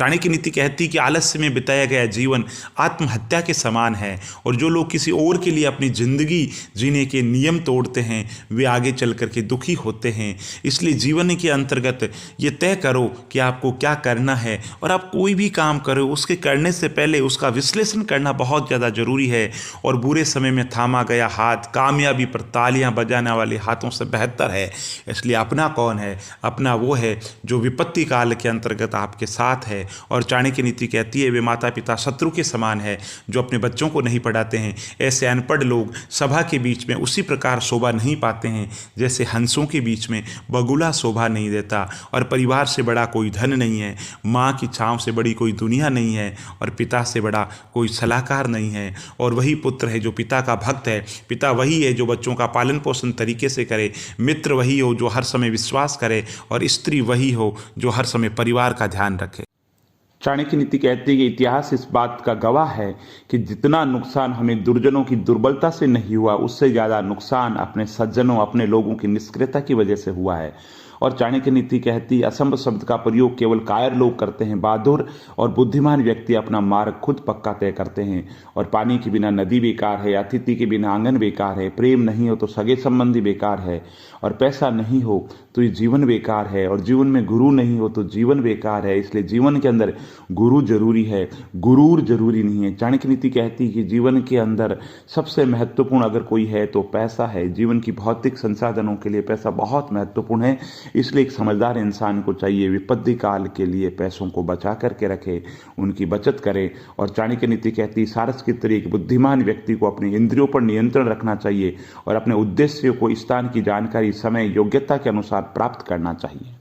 चाणक्य नीति कहती कि आलस्य में बिताया गया जीवन आत्महत्या के समान है, और जो लोग किसी और के लिए अपनी ज़िंदगी जीने के नियम तोड़ते हैं वे आगे चल कर के दुखी होते हैं। इसलिए जीवन के अंतर्गत ये तय करो कि आपको क्या करना है, और आप कोई भी काम करो उसके करने से पहले उसका विश्लेषण करना बहुत ज़्यादा ज़रूरी है। और बुरे समय में थामा गया हाथ कामयाबी पर तालियां बजाने वाले हाथों से बेहतर है। इसलिए अपना कौन है? अपना वो है जो विपत्ति काल के अंतर्गत आपके साथ है। और चाणक्य नीति कहती है वे माता पिता शत्रु के समान है जो अपने बच्चों को नहीं पढ़ाते हैं। ऐसे अनपढ़ लोग सभा के बीच में उसी प्रकार शोभा नहीं पाते हैं जैसे हंसों के बीच में बगुला शोभा नहीं देता। और परिवार से बड़ा कोई धन नहीं है, माँ की छाँव से बड़ी कोई दुनिया नहीं है, और पिता से बड़ा कोई सलाहकार नहीं है। और वही पुत्र है जो पिता का भक्त है, पिता वही है जो बच्चों का पालन पोषण तरीके से करे, मित्र वही हो जो हर समय विश्वास करे, और स्त्री वही हो जो हर समय परिवार का ध्यान रखे। चाणक्य नीति कहती है कि इतिहास इस बात का गवाह है कि जितना नुकसान हमें दुर्जनों की दुर्बलता से नहीं हुआ, उससे ज़्यादा नुकसान अपने सज्जनों, अपने लोगों की निष्क्रियता की वजह से हुआ है। और चाणक्य नीति कहती है असंभव शब्द का प्रयोग केवल कायर लोग करते हैं, बहादुर और बुद्धिमान व्यक्ति अपना मार्ग खुद पक्का तय करते हैं। और पानी के बिना नदी बेकार है, अतिथि के बिना आंगन बेकार है, प्रेम नहीं हो तो सगे संबंधी बेकार है, और पैसा नहीं हो तो ये जीवन बेकार है, और जीवन में गुरु नहीं हो तो जीवन बेकार है। इसलिए जीवन के अंदर गुरु जरूरी है, गुरूर जरूरी नहीं है। चाणक्य नीति कहती है कि जीवन के अंदर सबसे महत्वपूर्ण अगर कोई है तो पैसा है। जीवन की भौतिक संसाधनों के लिए पैसा बहुत महत्वपूर्ण है। इसलिए एक समझदार इंसान को चाहिए विपत्ति काल के लिए पैसों को बचा करके रखे, उनकी बचत करे। और चाणक्य नीति कहती है सारस की तरह एक बुद्धिमान व्यक्ति को अपनी इंद्रियों पर नियंत्रण रखना चाहिए और अपने उद्देश्य को स्थान की जानकारी समय योग्यता के अनुसार प्राप्त करना चाहिए।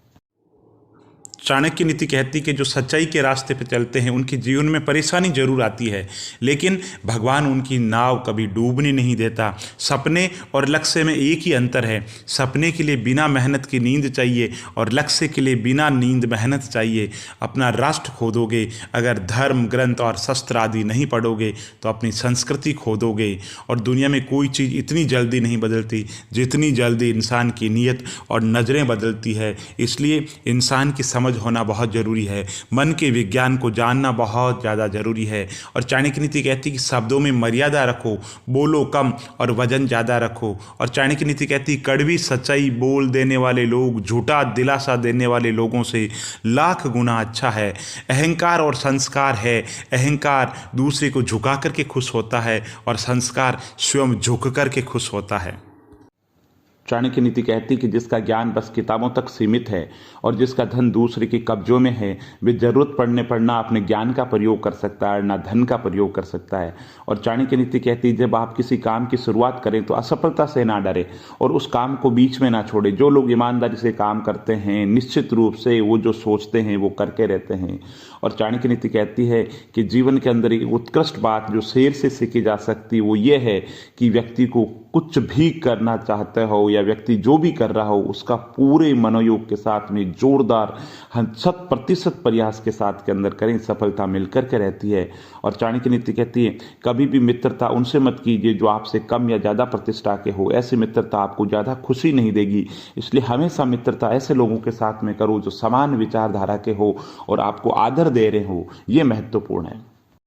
चाणक्य नीति कहती कि जो सच्चाई के रास्ते पर चलते हैं उनके जीवन में परेशानी जरूर आती है, लेकिन भगवान उनकी नाव कभी डूबने नहीं देता। सपने और लक्ष्य में एक ही अंतर है, सपने के लिए बिना मेहनत की नींद चाहिए और लक्ष्य के लिए बिना नींद मेहनत चाहिए। अपना राष्ट्र खो दोगे अगर धर्म ग्रंथ और शस्त्र आदि नहीं पढ़ोगे तो अपनी संस्कृति खो दोगे। और दुनिया में कोई चीज़ इतनी जल्दी नहीं बदलती जितनी जल्दी इंसान की नीयत और नज़रें बदलती है। इसलिए इंसान की समझ होना बहुत ज़रूरी है, मन के विज्ञान को जानना बहुत ज़्यादा ज़रूरी है। और चाणक्य नीति कहती है कि शब्दों में मर्यादा रखो, बोलो कम और वजन ज़्यादा रखो। और चाणक्य नीति कहती है कड़वी सच्चाई बोल देने वाले लोग झूठा दिलासा देने वाले लोगों से लाख गुना अच्छा है। अहंकार और संस्कार है, अहंकार दूसरे को झुका करके खुश होता है और संस्कार स्वयं झुक करके खुश होता है। चाणक्य नीति कहती है कि जिसका ज्ञान बस किताबों तक सीमित है और जिसका धन दूसरे के कब्जों में है, वे जरूरत पड़ने पर ना अपने ज्ञान का प्रयोग कर सकता है ना धन का प्रयोग कर सकता है। और चाणक्य नीति कहती है जब आप किसी काम की शुरुआत करें तो असफलता से ना डरे और उस काम को बीच में ना छोड़े। जो लोग ईमानदारी से काम करते हैं निश्चित रूप से वो जो सोचते हैं वो करके रहते हैं। और चाणक्य नीति कहती है कि जीवन के अंदर एक उत्कृष्ट बात जो शेर से सीखी जा सकती है वो ये है कि व्यक्ति को कुछ भी करना चाहते हो या व्यक्ति जो भी कर रहा हो उसका पूरे मनोयोग के साथ में जोरदार 100% प्रयास के साथ के अंदर करें, सफलता मिलकर के रहती है। और चाणक्य नीति कहती है कभी भी मित्रता उनसे मत कीजिए जो आपसे कम या ज़्यादा प्रतिष्ठा के हो, ऐसी मित्रता आपको ज़्यादा खुशी नहीं देगी। इसलिए हमेशा मित्रता ऐसे लोगों के साथ में करो जो समान विचारधारा के हो और आपको आदर दे रहे हो, ये महत्वपूर्ण है।